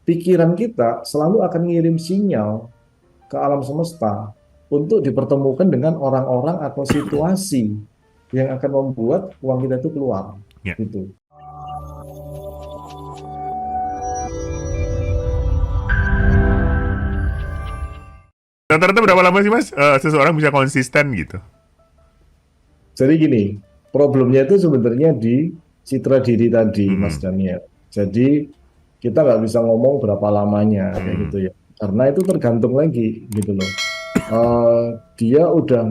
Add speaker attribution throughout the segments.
Speaker 1: pikiran kita selalu akan ngirim sinyal ke alam semesta untuk dipertemukan dengan orang-orang atau situasi yang akan membuat uang kita itu keluar,
Speaker 2: Ya.
Speaker 1: gitu.
Speaker 2: Rata-rata berapa lama sih Mas seseorang bisa konsisten gitu?
Speaker 1: Jadi gini, problemnya itu sebenarnya di citra diri tadi, Mas
Speaker 2: Mm-mm.
Speaker 1: Daniel. Jadi kita nggak bisa ngomong berapa lamanya kayak gitu
Speaker 2: Mm-mm.
Speaker 1: ya, karena itu tergantung lagi gitu loh. Eh, dia udah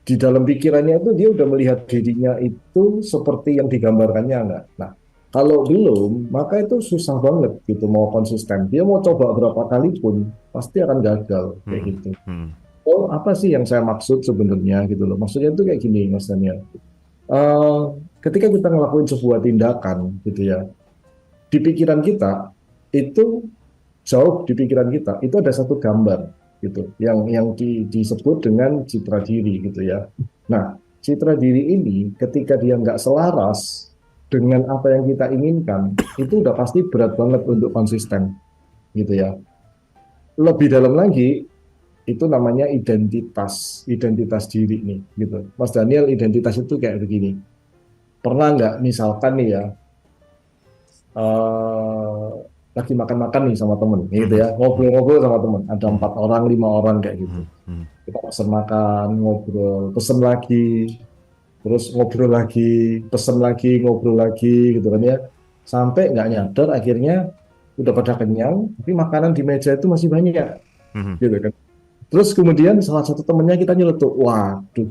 Speaker 1: di dalam pikirannya itu dia udah melihat dirinya itu seperti yang digambarkannya enggak. Nah, kalau belum, maka itu susah banget gitu mau konsisten. Dia mau coba berapa kali pun pasti akan gagal kayak
Speaker 2: Mm-mm.
Speaker 1: gitu.
Speaker 2: Mm-mm.
Speaker 1: Oh, apa sih yang saya maksud sebenarnya gitu loh. Maksudnya itu kayak gini, Mas Daniel. Eh, ketika kita ngelakuin sebuah tindakan gitu ya, di pikiran kita itu jauh di pikiran kita itu ada satu gambar gitu yang disebut dengan citra diri gitu ya. Nah, citra diri ini ketika dia nggak selaras dengan apa yang kita inginkan, itu udah pasti berat banget untuk konsisten gitu ya. Lebih dalam lagi, itu namanya identitas, identitas diri nih gitu. Mas Daniel, identitas itu kayak begini. Pernah nggak misalkan nih ya, eh, lagi makan-makan nih sama temen, gitu
Speaker 2: Mm-mm.
Speaker 1: ya, ngobrol-ngobrol sama temen, ada
Speaker 2: Mm-mm.
Speaker 1: 4 orang, 5 orang kayak gitu.
Speaker 2: Mm-mm.
Speaker 1: Kita pesen makan, ngobrol, pesen lagi, terus ngobrol lagi, pesen lagi, ngobrol lagi, gitu kan ya. Sampai nggak nyadar, akhirnya udah pada kenyang, tapi makanan di meja itu masih banyak,
Speaker 2: Mm-mm.
Speaker 1: gitu kan. Terus kemudian salah satu temennya kita nyeletuk, waduh,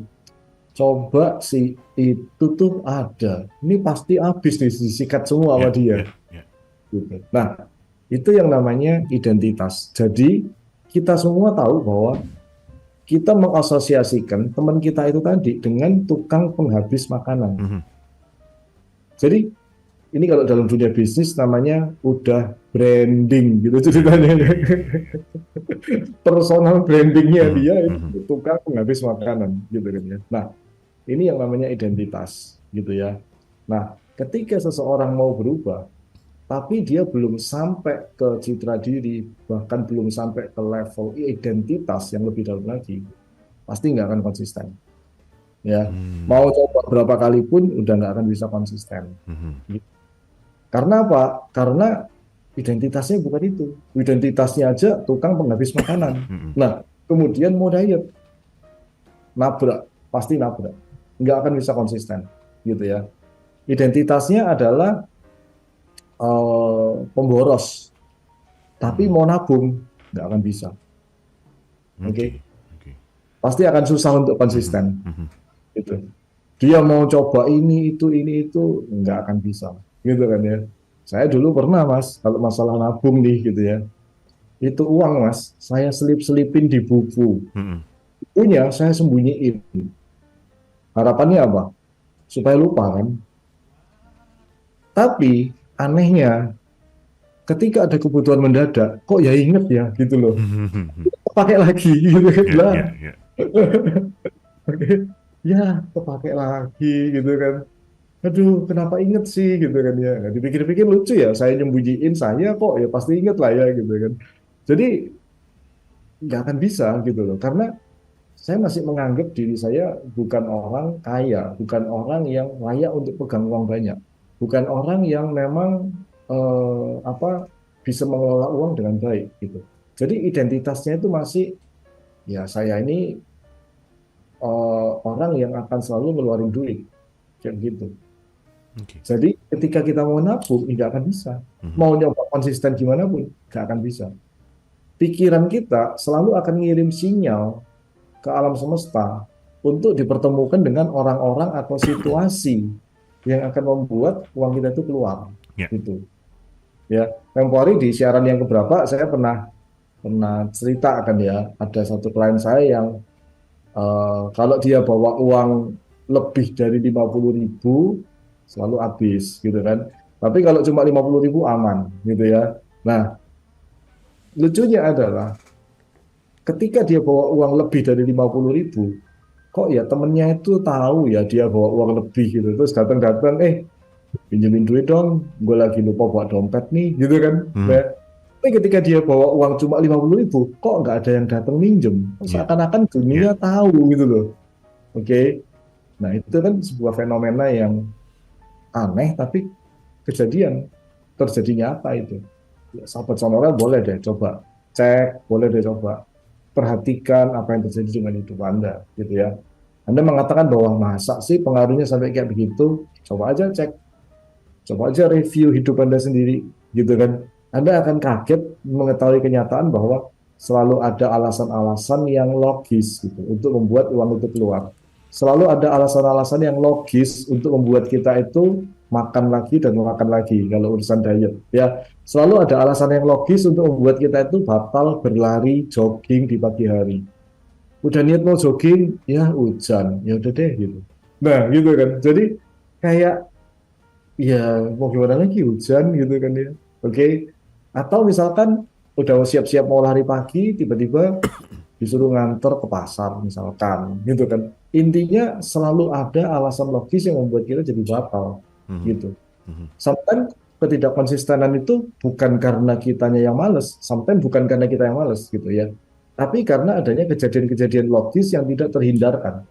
Speaker 1: coba si itu tuh ada, ini pasti habis nih, disikat semua sama
Speaker 2: Ya,
Speaker 1: dia.
Speaker 2: ya, ya.
Speaker 1: Gitu. Nah, itu yang namanya identitas. Jadi, kita semua tahu bahwa kita mengasosiasikan teman kita itu tadi dengan tukang penghabis makanan.
Speaker 2: Mhm.
Speaker 1: Jadi, ini kalau dalam dunia bisnis namanya udah branding gitu
Speaker 2: Ya,
Speaker 1: ceritanya.
Speaker 2: ya, ya, ya.
Speaker 1: Personal brandingnya
Speaker 2: Mhm.
Speaker 1: dia
Speaker 2: Mhm.
Speaker 1: itu tukang penghabis makanan gitu kan ya. Nah, ini yang namanya identitas gitu ya. Nah, ketika seseorang mau berubah, tapi dia belum sampai ke citra diri, bahkan belum sampai ke level identitas yang lebih dalam lagi, pasti nggak akan konsisten. Ya,
Speaker 2: Mmm.
Speaker 1: mau coba berapa kali pun udah nggak akan bisa konsisten.
Speaker 2: Mhm.
Speaker 1: Karena apa? Karena identitasnya bukan itu. Identitasnya aja tukang penghabis makanan.
Speaker 2: Mhm.
Speaker 1: Nah, kemudian mau diet, nabrak, pasti nabrak. Nggak akan bisa konsisten, gitu ya. Identitasnya adalah pemboros, tapi
Speaker 2: Mhm.
Speaker 1: mau nabung nggak akan bisa.
Speaker 2: Oke,
Speaker 1: Oke,
Speaker 2: oke.
Speaker 1: pasti akan susah untuk
Speaker 2: Mhm.
Speaker 1: konsisten.
Speaker 2: Mhm.
Speaker 1: Gitu. Dia mau coba ini itu nggak akan bisa. Gitu kan ya. Saya dulu pernah Mas, kalau masalah nabung nih gitu ya. Itu uang Mas, saya selip-selipin di buku.
Speaker 2: Mhm.
Speaker 1: Bukunya saya sembunyiin. Harapannya apa? Supaya lupa kan. Tapi anehnya, ketika ada kebutuhan mendadak, kok ya inget ya gitu loh. Pakai lagi gitu kan
Speaker 2: Ya,
Speaker 1: lah.
Speaker 2: ya, ya.
Speaker 1: Oke. Ya, kepake lagi gitu kan. Aduh, kenapa inget sih gitu kan ya. Nah, dipikir-pikir lucu ya, saya nyembunyiin saya kok ya pasti inget lah ya gitu kan. Jadi nggak akan bisa gitu loh, karena saya masih menganggap diri saya bukan orang kaya, bukan orang yang layak untuk pegang uang banyak, bukan orang yang memang apa bisa mengelola uang dengan baik gitu. Jadi identitasnya itu masih ya saya ini orang yang akan selalu ngeluarin duit kayak gitu.
Speaker 2: Oke.
Speaker 1: Jadi ketika kita mau nabung, nggak akan bisa.
Speaker 2: Mhm.
Speaker 1: Mau nyoba konsisten gimana pun, nggak akan bisa. Pikiran kita selalu akan ngirim sinyal ke alam semesta untuk dipertemukan dengan orang-orang atau situasi yang akan membuat uang kita itu keluar.
Speaker 2: Ya.
Speaker 1: Gitu. Ya, tempo hari di siaran yang keberapa saya pernah pernah cerita kan ya, ada satu klien saya yang kalau dia bawa uang lebih dari 50.000 selalu habis gitu kan. Tapi kalau cuma 50.000 aman gitu ya. Nah, lucunya adalah ketika dia bawa uang lebih dari 50.000, kok ya temennya itu tahu ya dia bawa uang lebih gitu. Terus datang-datang, pinjemin duit dong, gue lagi lupa bawa dompet nih, gitu kan.
Speaker 2: Hmm.
Speaker 1: Nah, tapi ketika dia bawa uang cuma 50.000, kok nggak ada yang datang minjem?
Speaker 2: Iya.
Speaker 1: Seakan-akan
Speaker 2: Iya.
Speaker 1: dunia tahu gitu loh. Oke, nah itu kan sebuah fenomena yang aneh, tapi kejadian, terjadi nyata itu. Ya, sahabat sonora boleh deh coba cek, boleh deh coba perhatikan apa yang terjadi dengan hidup Anda, gitu ya. Anda mengatakan bahwa masa sih pengaruhnya sampai kayak begitu, coba aja cek, coba aja review hidup Anda sendiri, gitu kan. Anda akan kaget mengetahui kenyataan bahwa selalu ada alasan-alasan yang logis gitu untuk membuat uang itu keluar. Selalu ada alasan-alasan yang logis untuk membuat kita itu makan lagi dan makan lagi kalau urusan diet. Ya, selalu ada alasan yang logis untuk membuat kita itu batal berlari jogging di pagi hari. Udah niat mau jogging, ya hujan, ya udah deh gitu. Nah, gitu kan. Jadi kayak ya mau gimana lagi hujan gitu kan ya. Oke. Atau misalkan udah siap-siap mau lari pagi, tiba-tiba disuruh nganter ke pasar misalkan gitu kan. Intinya selalu ada alasan logis yang membuat kita jadi batal
Speaker 2: Mhm.
Speaker 1: gitu.
Speaker 2: Mhm.
Speaker 1: Sometimes ketidakkonsistenan itu bukan karena kitanya yang males, sometimes bukan karena kita yang males gitu ya. Tapi karena adanya kejadian-kejadian logis yang tidak terhindarkan.